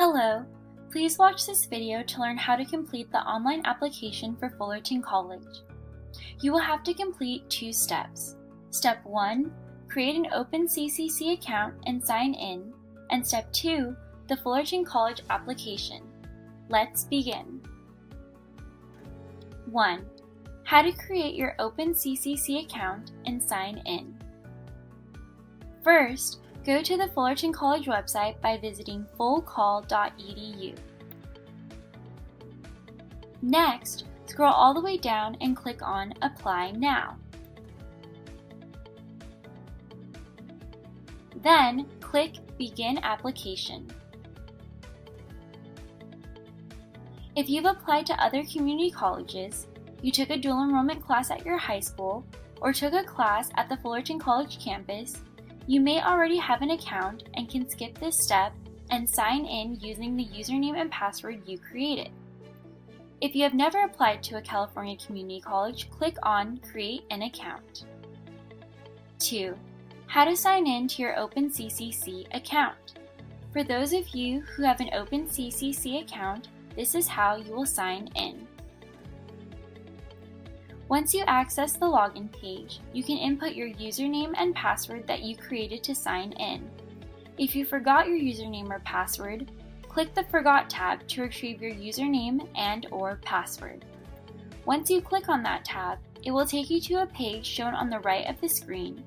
Hello, please watch this video to learn how to complete the online application for Fullerton College. You will have to complete 2 steps. Step 1, create an OpenCCC account and sign in, and Step 2, the Fullerton College Application. Let's begin. 1. How to create your OpenCCC account and sign in. First, go to the Fullerton College website by visiting 𝘖𝘯𝘬𝘦𝘵. Next, scroll all the way down and click on Apply Now. Then, click Begin Application. If you've applied to other community colleges, you took a dual enrollment class at your high school, or took a class at the Fullerton College campus, you may already have an account and can skip this step and sign in using the username and password you created. If you have never applied to a California community college, click on Create an Account. 2. How to sign in to your OpenCCC account. For those of you who have an OpenCCC account, this is how you will sign in. Once you access the login page, you can input your username and password that you created to sign in. If you forgot your username or password, click the Forgot tab to retrieve your username and/or password. Once you click on that tab, it will take you to a page shown on the right of the screen.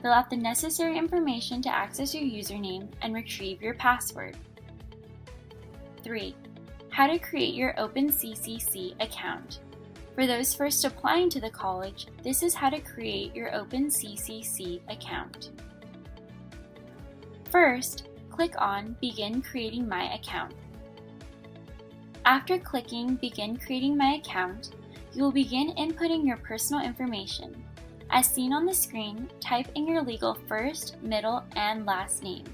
Fill out the necessary information to access your username and retrieve your password. 3. How to create your OpenCCC account. For those first applying to the college, this is how to create your OpenCCC account. First, click on Begin Creating My Account. After clicking Begin Creating My Account, you will begin inputting your personal information. As seen on the screen, type in your legal first, middle, and last name.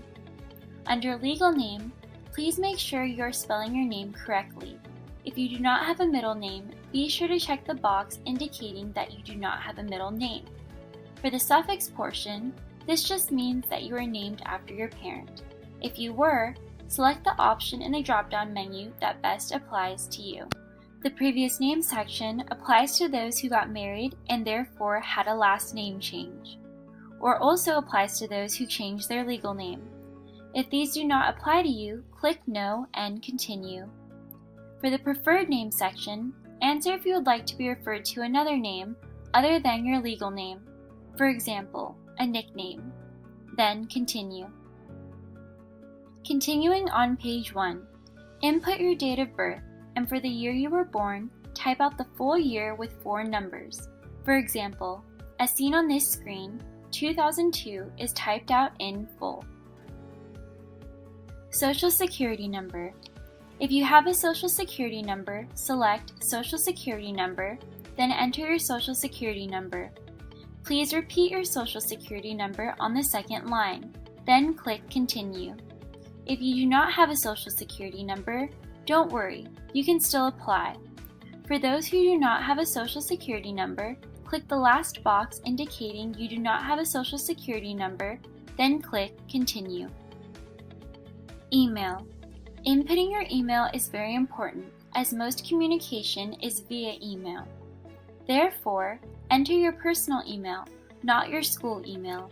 Under legal name, please make sure you are spelling your name correctly. If you do not have a middle name, be sure to check the box indicating that you do not have a middle name. For the suffix portion, this just means that you are named after your parent. If you were, select the option in the drop-down menu that best applies to you. The previous name section applies to those who got married and therefore had a last name change, or also applies to those who changed their legal name. If these do not apply to you, click No and Continue. For the preferred name section, answer if you would like to be referred to another name other than your legal name, for example, a nickname. Then continue. Continuing on page 1, input your date of birth, and for the year you were born, type out the full year with 4 numbers. For example, as seen on this screen, 2002 is typed out in full. Social Security number. If you have a Social Security number, select Social Security number, then enter your Social Security number. Please repeat your Social Security number on the second line, then click Continue. If you do not have a Social Security number, don't worry, you can still apply. For those who do not have a Social Security number, click the last box indicating you do not have a Social Security number, then click Continue. Email. Inputting your email is very important, as most communication is via email. Therefore, enter your personal email, not your school email.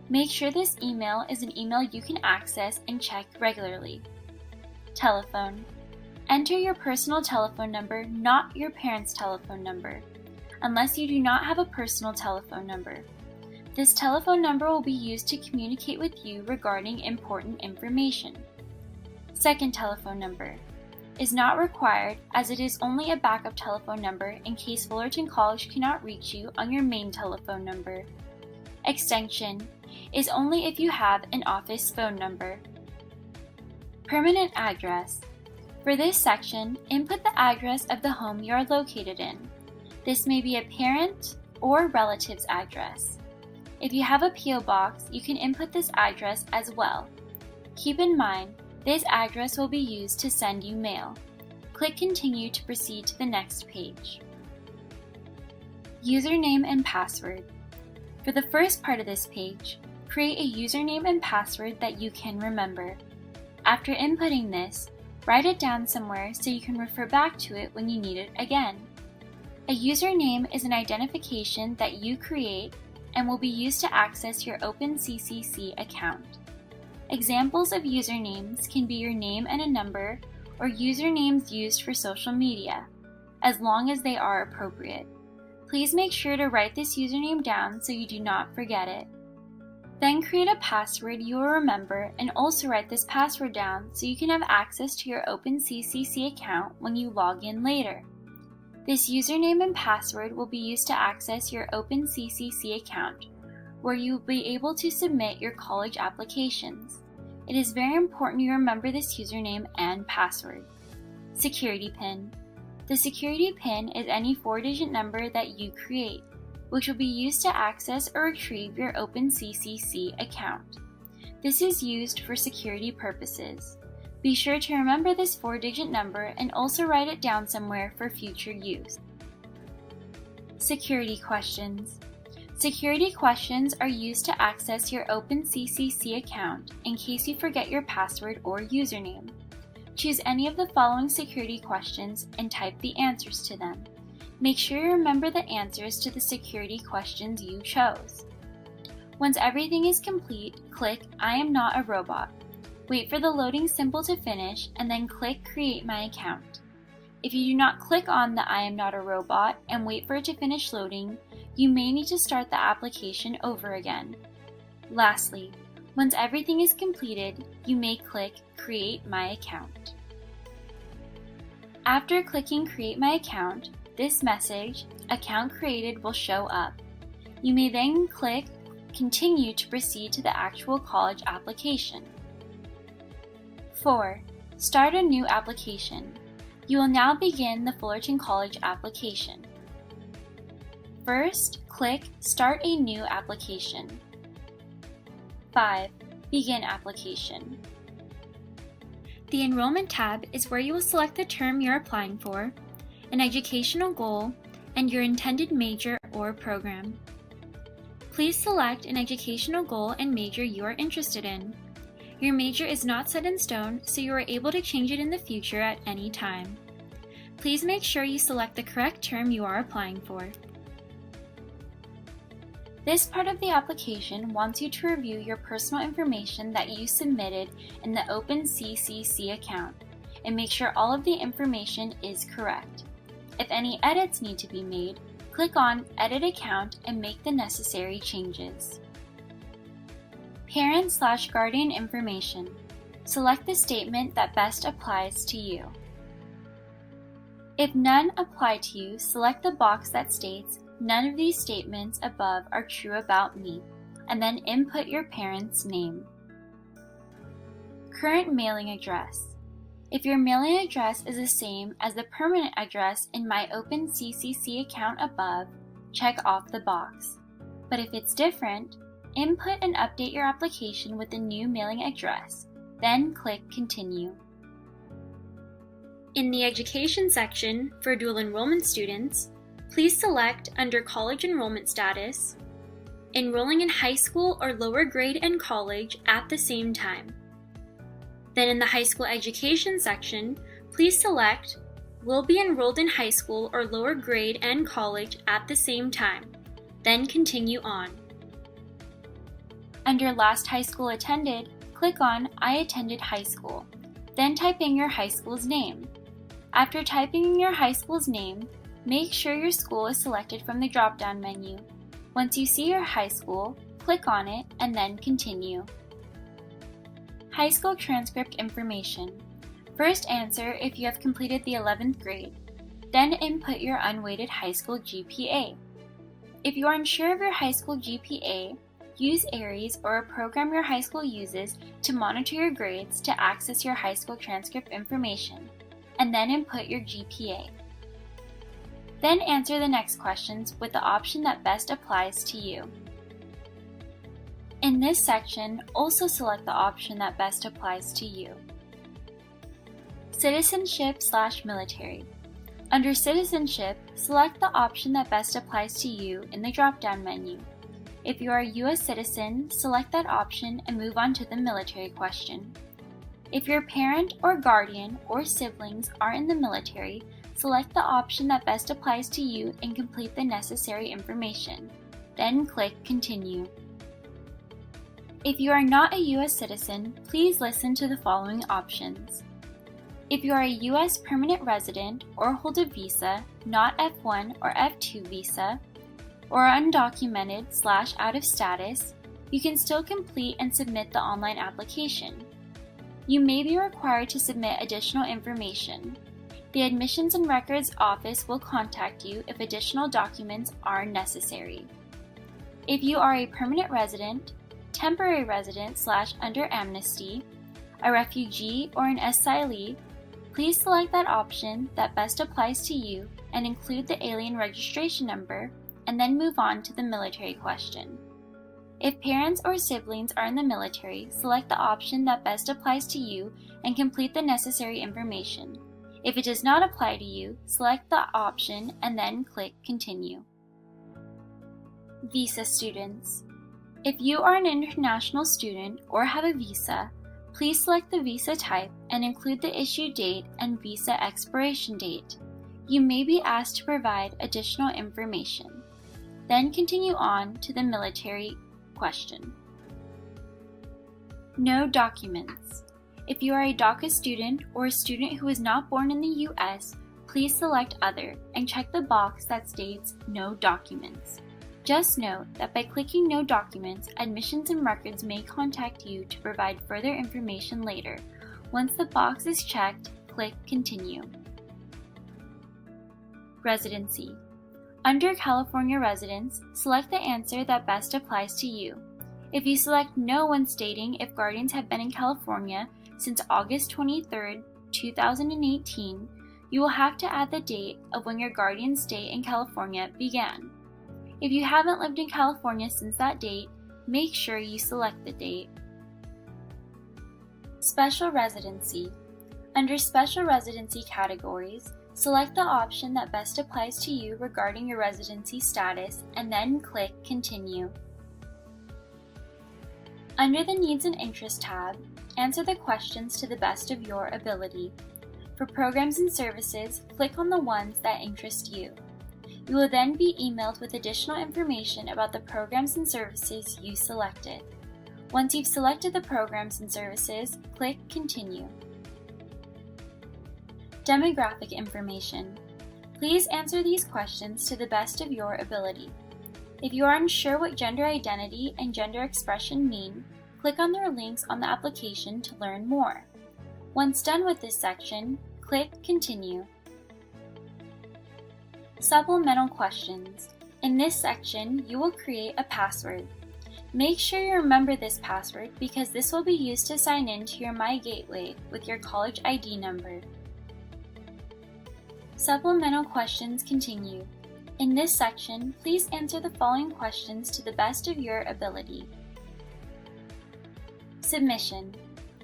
Make sure this email is an email you can access and check regularly. Telephone. Enter your personal telephone number, not your parents' telephone number, unless you do not have a personal telephone number. This telephone number will be used to communicate with you regarding important information. Second telephone number is not required, as it is only a backup telephone number in case Fullerton College cannot reach you on your main telephone number. Extension is only if you have an office phone number. Permanent address. For this section, input the address of the home you are located in. This may be a parent or relative's address. If you have a P.O. box, you can input this address as well. Keep in mind, this address will be used to send you mail. Click Continue to proceed to the next page. Username and password. For the first part of this page, create a username and password that you can remember. After inputting this, write it down somewhere so you can refer back to it when you need it again. A username is an identification that you create and will be used to access your OpenCCC account. Examples of usernames can be your name and a number, or usernames used for social media, as long as they are appropriate. Please make sure to write this username down so you do not forget it. Then create a password you will remember and also write this password down so you can have access to your OpenCCC account when you log in later. This username and password will be used to access your OpenCCC account, where you will be able to submit your college applications. It is very important you remember this username and password. Security PIN. The security PIN is any 4-digit number that you create, which will be used to access or retrieve your OpenCCC account. This is used for security purposes. Be sure to remember this 4-digit number and also write it down somewhere for future use. Security questions. Security questions are used to access your OpenCCC account in case you forget your password or username. Choose any of the following security questions and type the answers to them. Make sure you remember the answers to the security questions you chose. Once everything is complete, click I am not a robot. Wait for the loading symbol to finish and then click Create My Account. If you do not click on the I am not a robot and wait for it to finish loading, you may need to start the application over again. Lastly, once everything is completed, you may click Create My Account. After clicking Create My Account, this message, Account Created, will show up. You may then click Continue to proceed to the actual college application. 4. Start a new application. You will now begin the Fullerton College application. First, click Start a New Application. 5. Begin Application. The Enrollment tab is where you will select the term you're applying for, an educational goal, and your intended major or program. Please select an educational goal and major you are interested in. Your major is not set in stone, so you are able to change it in the future at any time. Please make sure you select the correct term you are applying for. This part of the application wants you to review your personal information that you submitted in the OpenCCC account and make sure all of the information is correct. If any edits need to be made, click on Edit Account and make the necessary changes. Parent/guardian information. Select the statement that best applies to you. If none apply to you, select the box that states, "None of these statements above are true about me," and then input your parent's name. Current mailing address. If your mailing address is the same as the permanent address in my OpenCCC account above, check off the box. But if it's different, input and update your application with the new mailing address, then click Continue. In the Education section for dual enrollment students, please select under College Enrollment Status, Enrolling in high school or lower grade and college at the same time. Then in the High School Education section, please select Will be enrolled in high school or lower grade and college at the same time, then continue on. Under Last High School Attended, click on I attended high school, then type in your high school's name. After typing in your high school's name, make sure your school is selected from the drop-down menu. Once you see your high school, click on it and then continue. High school transcript information. First answer if you have completed the 11th grade. Then input your unweighted high school GPA. If you are unsure of your high school GPA, use Aries or a program your high school uses to monitor your grades to access your high school transcript information, and then input your GPA. Then answer the next questions with the option that best applies to you. In this section, also select the option that best applies to you. Citizenship/military. Under Citizenship, select the option that best applies to you in the drop-down menu. If you are a U.S. citizen, select that option and move on to the military question. If your parent or guardian or siblings are in the military, select the option that best applies to you and complete the necessary information. Then click Continue. If you are not a U.S. citizen, please listen to the following options. If you are a U.S. permanent resident or hold a visa, not F1 or F2 visa, or undocumented/out of status, you can still complete and submit the online application. You may be required to submit additional information. The Admissions and Records Office will contact you if additional documents are necessary. If you are a permanent resident, temporary resident/under amnesty, a refugee, or an asylee, please select that option that best applies to you and include the alien registration number, and then move on to the military question. If parents or siblings are in the military, select the option that best applies to you and complete the necessary information. If it does not apply to you, select the option and then click Continue. Visa students. If you are an international student or have a visa, please select the visa type and include the issue date and visa expiration date. You may be asked to provide additional information. Then continue on to the military question. No documents. If you are a DACA student or a student who is not born in the U.S., please select Other and check the box that states No Documents. Just note that by clicking No Documents, Admissions and Records may contact you to provide further information later. Once the box is checked, click Continue. Residency. Under California residence, select the answer that best applies to you. If you select No when stating if guardians have been in California since August 23, 2018, you will have to add the date of when your guardian's stay in California began. If you haven't lived in California since that date, make sure you select the date. Special residency. Under special residency categories, select the option that best applies to you regarding your residency status and then click Continue. Under the Needs and Interests tab, answer the questions to the best of your ability. For programs and services, click on the ones that interest you. You will then be emailed with additional information about the programs and services you selected. Once you've selected the programs and services, click Continue. Demographic information. Please answer these questions to the best of your ability. If you are unsure what gender identity and gender expression mean, click on their links on the application to learn more. Once done with this section, click Continue. Supplemental questions. In this section, you will create a password. Make sure you remember this password because this will be used to sign in to your My Gateway with your college ID number. Supplemental questions continue. In this section, please answer the following questions to the best of your ability. Submission.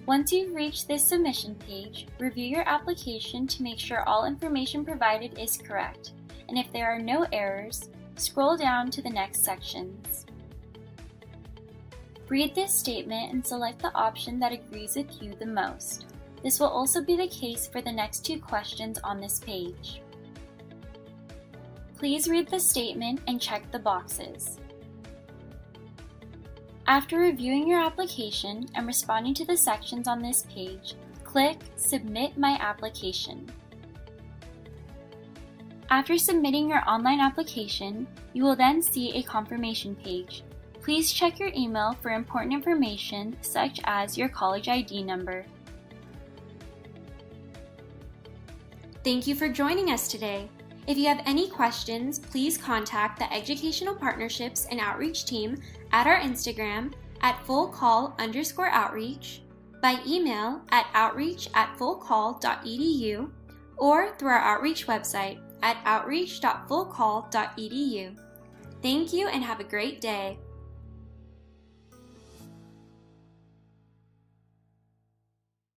Once you've reached this submission page, review your application to make sure all information provided is correct, and if there are no errors, scroll down to the next sections. Read this statement and select the option that agrees with you the most. This will also be the case for the next two questions on this page. Please read the statement and check the boxes. After reviewing your application and responding to the sections on this page, click Submit My Application. After submitting your online application, you will then see a confirmation page. Please check your email for important information such as your college ID number. Thank you for joining us today. If you have any questions, please contact the Educational Partnerships and Outreach team at our Instagram at fullcall_outreach, by email at outreach@fullcall.edu, or through our outreach website at outreach.fullcall.edu. Thank you and have a great day.